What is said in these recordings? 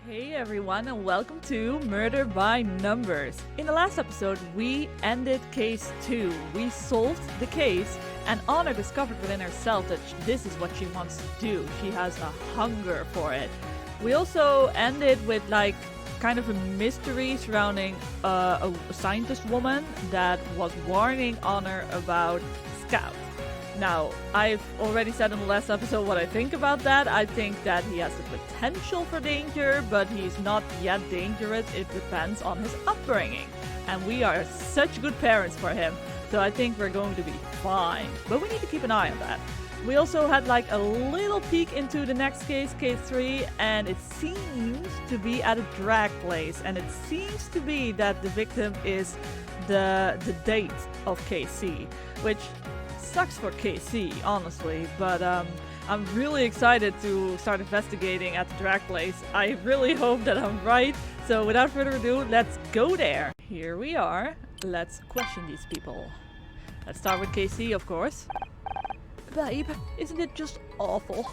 Hey everyone, and welcome to Murder by Numbers. In the last episode, we ended case 2. We solved the case, and Honor discovered within herself that this is what she wants to do. She has a hunger for it. We also ended with kind of a mystery surrounding a scientist woman that was warning Honor about Scout. Now, I've already said in the last episode what I think about that. I think that he has the potential for danger, but he's not yet dangerous. It depends on his upbringing. And we are such good parents for him, so I think we're going to be fine. But we need to keep an eye on that. We also had a little peek into the next case, case 3, and it seems to be at a drag place. And it seems to be that the victim is the date of KC, which sucks for KC, honestly, but I'm really excited to start investigating at the drag place. I really hope that I'm right, so without further ado, let's go there. Here we are. Let's question these people. Let's start with KC, of course. Babe, isn't it just awful?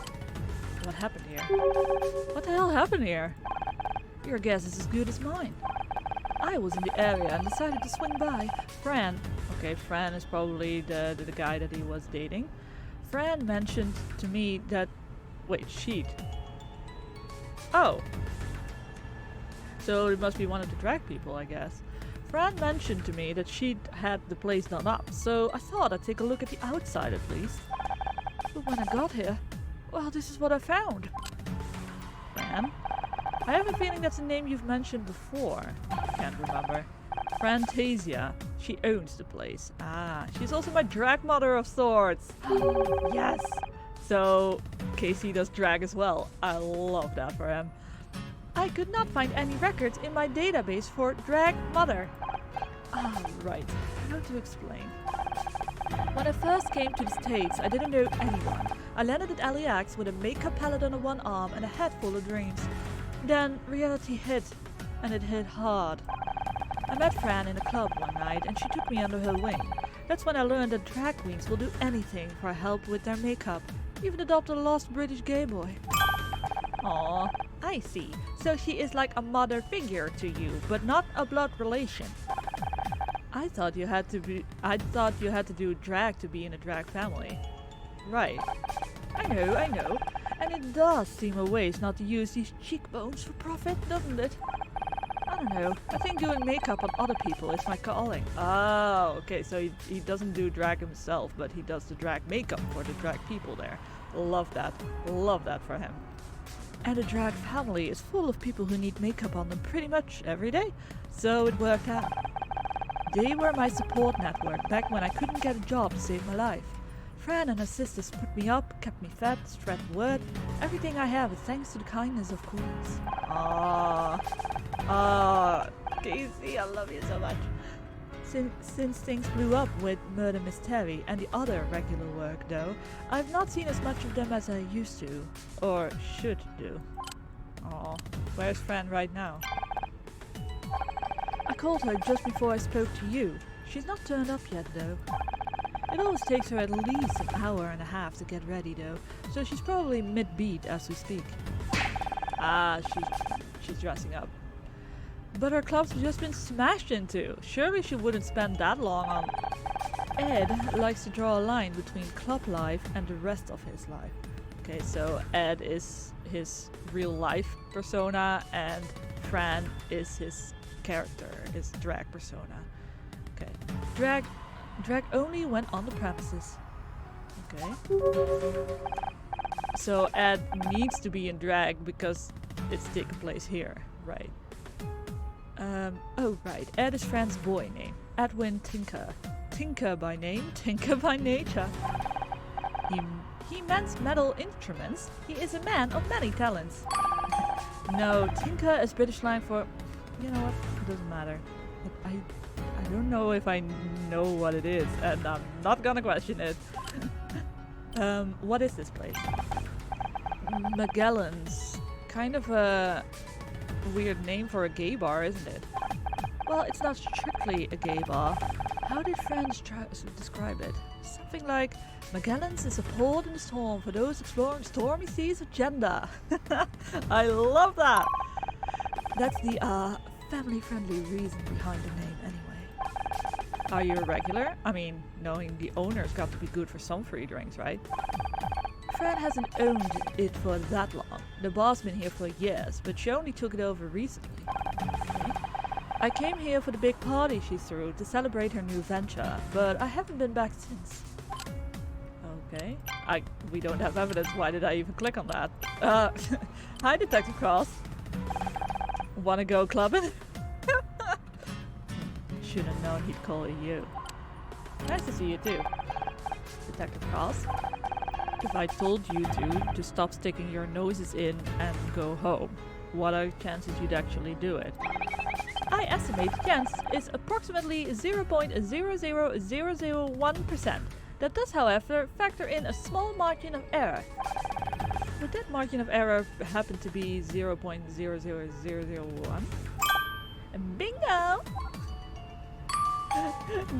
What happened here? What the hell happened here? Your guess is as good as mine. I was in the area and decided to swing by. Fran, okay, Fran is probably the guy that he was dating. Fran mentioned to me that... Wait, sheet. Oh. So it must be one of the drag people, I guess. Fran mentioned to me that she'd had the place done up, so I thought I'd take a look at the outside at least. But when I got here, well, this is what I found. Fran? I have a feeling that's a name you've mentioned before. Can't remember. Fantasia. She owns the place. Ah, she's also my drag mother of sorts. Yes! So, Casey does drag as well. I love that for him. I could not find any records in my database for drag mother. Ah, right. How to explain. When I first came to the States, I didn't know anyone. I landed at LAX with a makeup palette under one arm and a head full of dreams. Then reality hit, and it hit hard. I met Fran in a club one night, and she took me under her wing. That's when I learned that drag queens will do anything for help with their makeup, even adopt a lost British gay boy. Aw, I see. So she is like a mother figure to you, but not a blood relation. I thought you had to do drag to be in a drag family. Right. I know. And it does seem a waste not to use these cheekbones for profit, doesn't it? I don't know. I think doing makeup on other people is my calling. Oh, okay, so he doesn't do drag himself, but he does the drag makeup for the drag people there. Love that. Love that for him. And a drag family is full of people who need makeup on them pretty much every day, so it worked out. They were my support network back when I couldn't get a job to save my life. Fran and her sisters put me up, kept me fed, spread the word. Everything I have is thanks to the kindness of queens. Casey, I love you so much. Since things blew up with Murder Mystery and the other regular work though, I've not seen as much of them as I used to, or should do. Aw, where's Fran right now? I called her just before I spoke to you. She's not turned up yet though. It always takes her at least an hour and a half to get ready though, so she's probably mid-beat as we speak. Ah, she's dressing up. But her club's just been smashed into. Surely she wouldn't spend that long on... Ed likes to draw a line between club life and the rest of his life. Okay, so Ed is his real life persona and Fran is his character, his drag persona. Okay. Drag only when on the premises. Okay. So Ed needs to be in drag because it's taking place here, right? Oh right, Ed is Fran's boy name. Edwin Tinker. Tinker by name, Tinker by nature. He mends metal instruments. He is a man of many talents. No, Tinker is British slang for... You know what? It doesn't matter. I don't know if I know what it is, and I'm not gonna question it. What is this place? Magellan's. Kind of a weird name for a gay bar, isn't it? Well, it's not strictly a gay bar. How did friends describe it? Something like, Magellan's is a port in the storm for those exploring stormy seas of gender. I love that! That's the family-friendly reason behind the name anyway. Are you a regular? I mean, knowing the owner's got to be good for some free drinks, right? Fran hasn't owned it for that long. The boss been here for years, but she only took it over recently. Okay. I came here for the big party she threw to celebrate her new venture, but I haven't been back since. Okay. We don't have evidence. Why did I even click on that? Hi, Detective Cross. Wanna go clubbing? Should have known he'd call you. Nice to see you too. Detective Cross. If I told you to stop sticking your noses in and go home, what are the chances you'd actually do it? I estimate the chance is approximately 0.00001%. That does, however, factor in a small margin of error. Would that margin of error happen to be 0.00001? Bingo!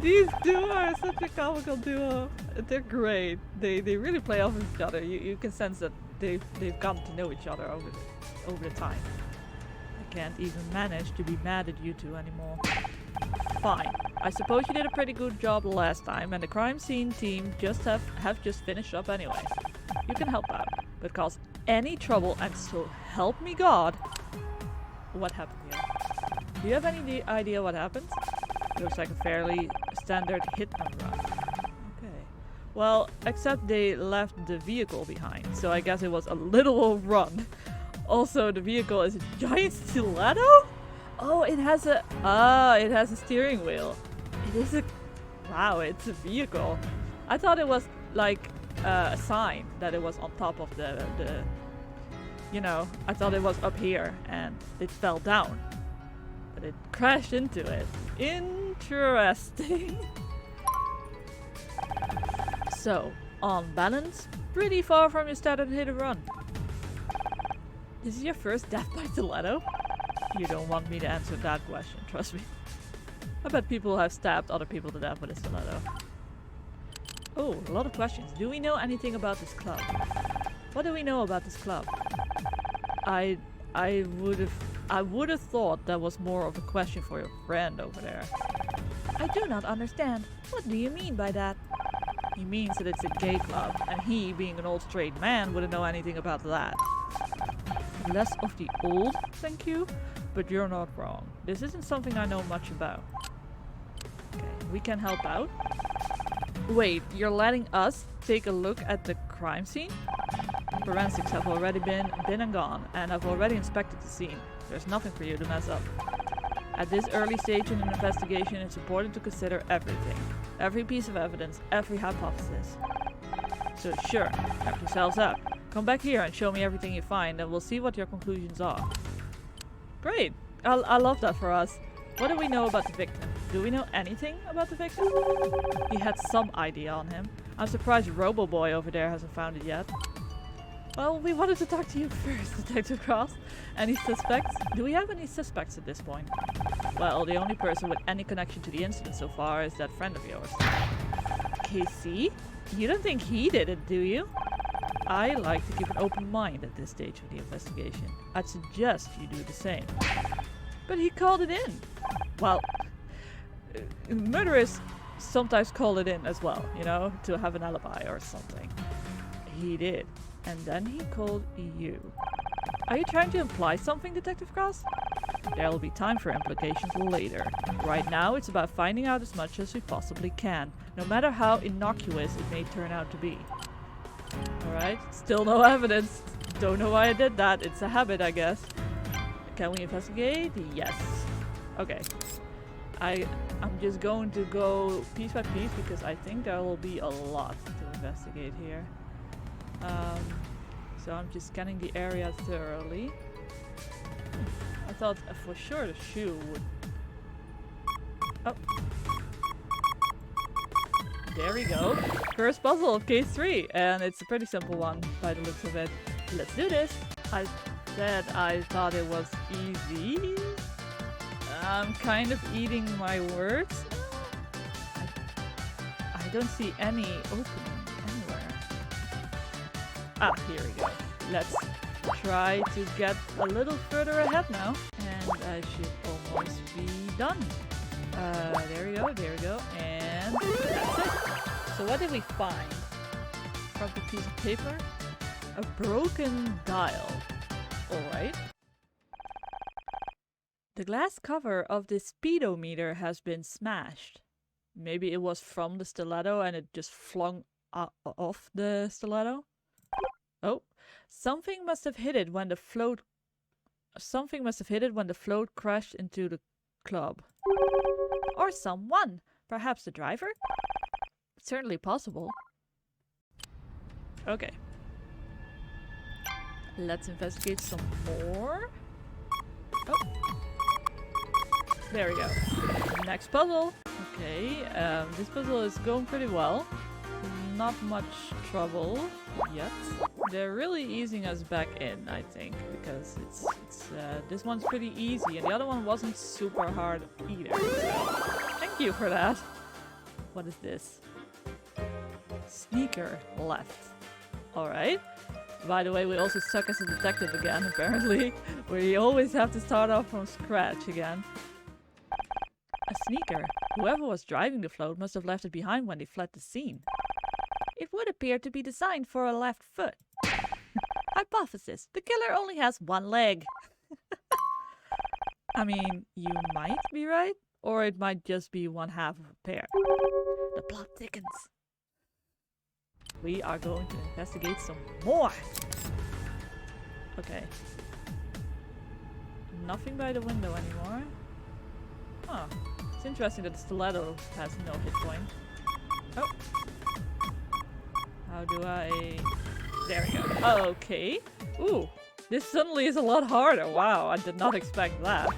These two are such a comical duo. They're great. They really play off each other. You can sense that they've gotten to know each other over the time. I can't even manage to be mad at you two anymore. Fine. I suppose you did a pretty good job last time, and the crime scene team have just finished up anyway. You can help out, but cause any trouble, and so help me God. What happened here? Do you have any idea what happened? Looks like a fairly standard hit and run. Okay. Well, except they left the vehicle behind, so I guess it was a literal run. Also, the vehicle is a giant stiletto? Oh, it has a steering wheel. It is a... Wow, it's a vehicle. I thought it was like a sign that it was on top of the... You know, I thought it was up here and it fell down. But it crashed into it. Interesting. So, on balance, pretty far from your standard hit and run. This is your first death by stiletto? You don't want me to answer that question, trust me. I bet people have stabbed other people to death with a stiletto. Oh, a lot of questions. Do we know anything about this club? What do we know about this club? I would have thought that was more of a question for your friend over there. I do not understand. What do you mean by that? He means that it's a gay club, and he, being an old straight man, wouldn't know anything about that. Less of the old, thank you, but you're not wrong. This isn't something I know much about. Okay, we can help out. Wait, you're letting us take a look at the crime scene? Forensics have already been and gone, and I've already inspected the scene. There's nothing for you to mess up. At this early stage in an investigation, it's important to consider everything. Every piece of evidence, every hypothesis. So sure, wrap yourselves up. Come back here and show me everything you find, and we'll see what your conclusions are. Great! I love that for us. What do we know about the victim? Do we know anything about the victim? He had some idea on him. I'm surprised Robo-Boy over there hasn't found it yet. Well, we wanted to talk to you first, Detective Cross. Any suspects? Do we have any suspects at this point? Well, the only person with any connection to the incident so far is that friend of yours. KC? You don't think he did it, do you? I like to keep an open mind at this stage of the investigation. I'd suggest you do the same. But he called it in. Well, murderers sometimes call it in as well, you know, to have an alibi or something. He did. And then he called you. Are you trying to imply something, Detective Cross? There will be time for implications later. Right now, it's about finding out as much as we possibly can, no matter how innocuous it may turn out to be. Alright, still no evidence. Don't know why I did that. It's a habit, I guess. Can we investigate? Yes. Okay. I'm just going to go piece by piece because I think there will be a lot to investigate here. So I'm just scanning the area thoroughly. I thought for sure the shoe would... Oh. There we go. First puzzle of case 3. And it's a pretty simple one by the looks of it. Let's do this. I said I thought it was easy. I'm kind of eating my words. I don't see any opening anywhere. Ah, here we go. Let's try to get a little further ahead now. And I should almost be done. There we go, there we go. And that's it. So what did we find? From the piece of paper? A broken dial. Alright. The glass cover of the speedometer has been smashed. Maybe it was from the stiletto and it just flung off the stiletto? Oh, something must have hit it when the float crashed into the club. Or someone, perhaps the driver? Certainly possible. Okay. Let's investigate some more. Oh. There we go. Next puzzle. Okay, this puzzle is going pretty well. Not much trouble yet. They're really easing us back in, I think, because this one's pretty easy and the other one wasn't super hard either. So thank you for that. What is this? Sneaker left. Alright. By the way, we also suck as a detective again, apparently. We always have to start off from scratch again. A sneaker. Whoever was driving the float must have left it behind when they fled the scene. It would appear to be designed for a left foot. Hypothesis. The killer only has one leg. I mean, you might be right, or it might just be one half of a pair. The plot thickens. We are going to investigate some more. Okay. Nothing by the window anymore. Huh. It's interesting that the stiletto has no hit point. Oh. How do I... There we go. Okay. Ooh. This suddenly is a lot harder. Wow, I did not expect that.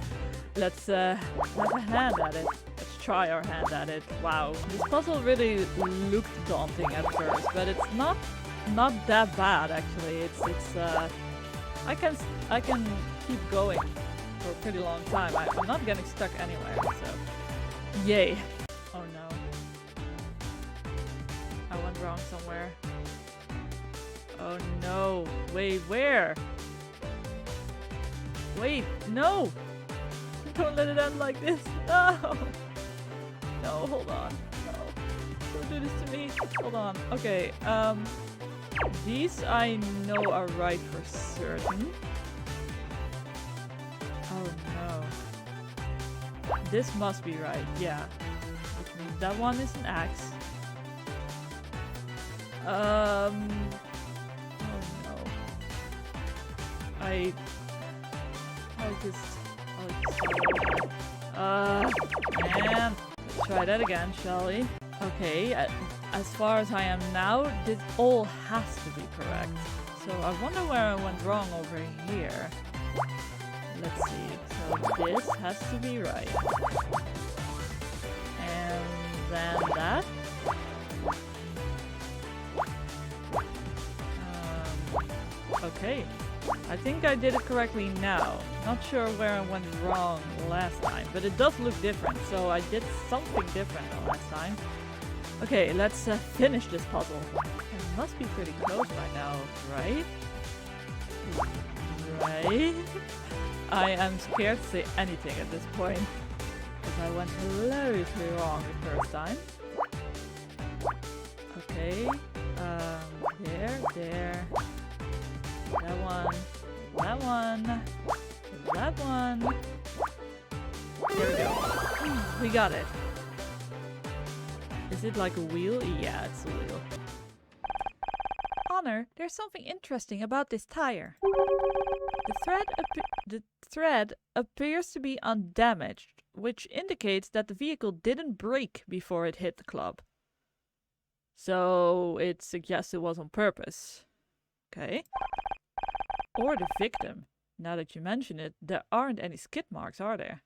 Let's have a hand at it. Let's try our hand at it. Wow. This puzzle really looked daunting at first, but it's not that bad actually. I can keep going for a pretty long time. I'm not getting stuck anywhere, so yay. Oh no. I went wrong somewhere. Oh no. Wait, where? Wait, no! Don't let it end like this. No! No, hold on. No. Don't do this to me. Hold on. Okay, these I know are right for certain. Oh no. This must be right, yeah. Which means that one is an axe. Oh no. Man. Let's try that again, shall we? Okay, as far as I am now, this all has to be correct. So I wonder where I went wrong over here. Let's see. So this has to be right. And then that. Okay. I think I did it correctly now. Not sure where I went wrong last time, but it does look different, so I did something different than last time. Okay, let's finish this puzzle. It must be pretty close by now, right? Right? I am scared to say anything at this point, because I went hilariously wrong the first time. Okay, there. That one. There we go. We got it. Is it like a wheel? Yeah, it's a wheel. Honor, there's something interesting about this tire. The thread appears to be undamaged, which indicates that the vehicle didn't break before it hit the club. So it suggests it was on purpose. Okay. Or the victim. Now that you mention it, there aren't any skid marks, are there?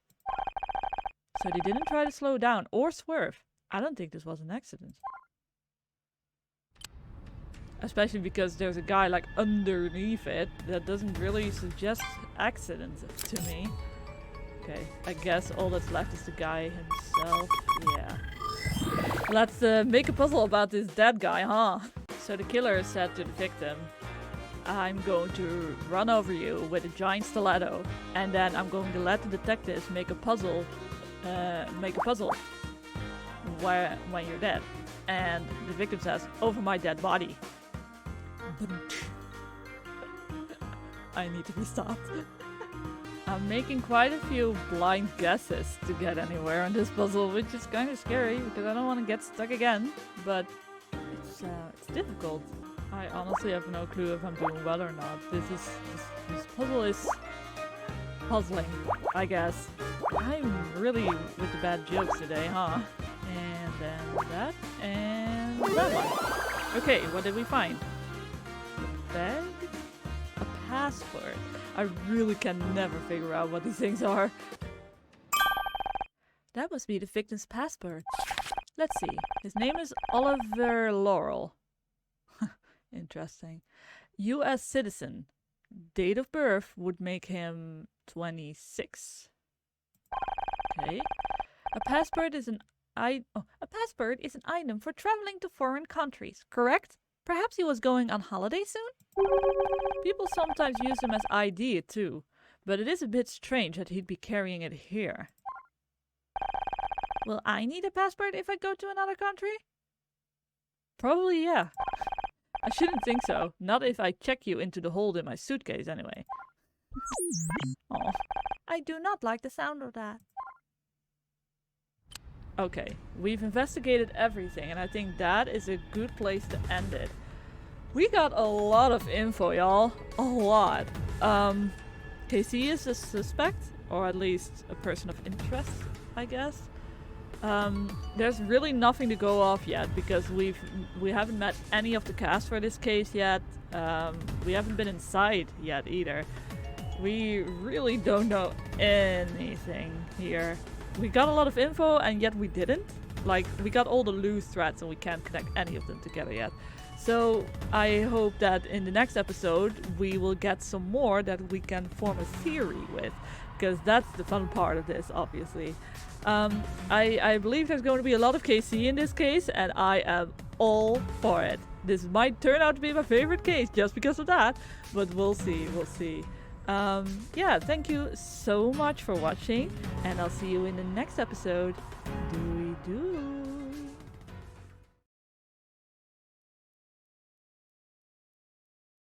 So they didn't try to slow down or swerve. I don't think this was an accident. Especially because there's a guy like underneath it. That doesn't really suggest accident to me. Okay, I guess all that's left is the guy himself. Yeah. Let's make a puzzle about this dead guy, huh? So the killer said to the victim, I'm going to run over you with a giant stiletto, and then I'm going to let the detectives make a puzzle when you're dead. And the victim says, "Over my dead body." I need to be stopped. I'm making quite a few blind guesses to get anywhere on this puzzle, which is kind of scary because I don't want to get stuck again, but it's difficult. I honestly have no clue if I'm doing well or not. This puzzle is puzzling, I guess. I'm really with the bad jokes today, huh? And then that, and that one. Okay, what did we find? A bag? A password. I really can never figure out what these things are. That must be the victim's passport. Let's see. His name is Oliver Laurel. Interesting. U.S. citizen. Date of birth would make him 26. Okay. A passport is an item for traveling to foreign countries, correct? Perhaps he was going on holiday soon? People sometimes use them as ID too, but it is a bit strange that he'd be carrying it here. Will I need a passport if I go to another country? Probably, yeah. I shouldn't think so. Not if I check you into the hold in my suitcase anyway. Oh, I do not like the sound of that. Okay, we've investigated everything, and I think that is a good place to end it. We got a lot of info, y'all. A lot. KC is a suspect, or at least a person of interest, I guess. There's really nothing to go off yet because we haven't met any of the cast for this case yet. We haven't been inside yet either. We really don't know anything here. We got a lot of info and yet we didn't. Like, we got all the loose threads and we can't connect any of them together yet. So I hope that in the next episode we will get some more that we can form a theory with, because that's the fun part of this, obviously. I believe there's going to be a lot of KC in this case, and I am all for it. This might turn out to be my favorite case just because of that, but we'll see, we'll see. Yeah, thank you so much for watching, and I'll see you in the next episode. Doo-doo.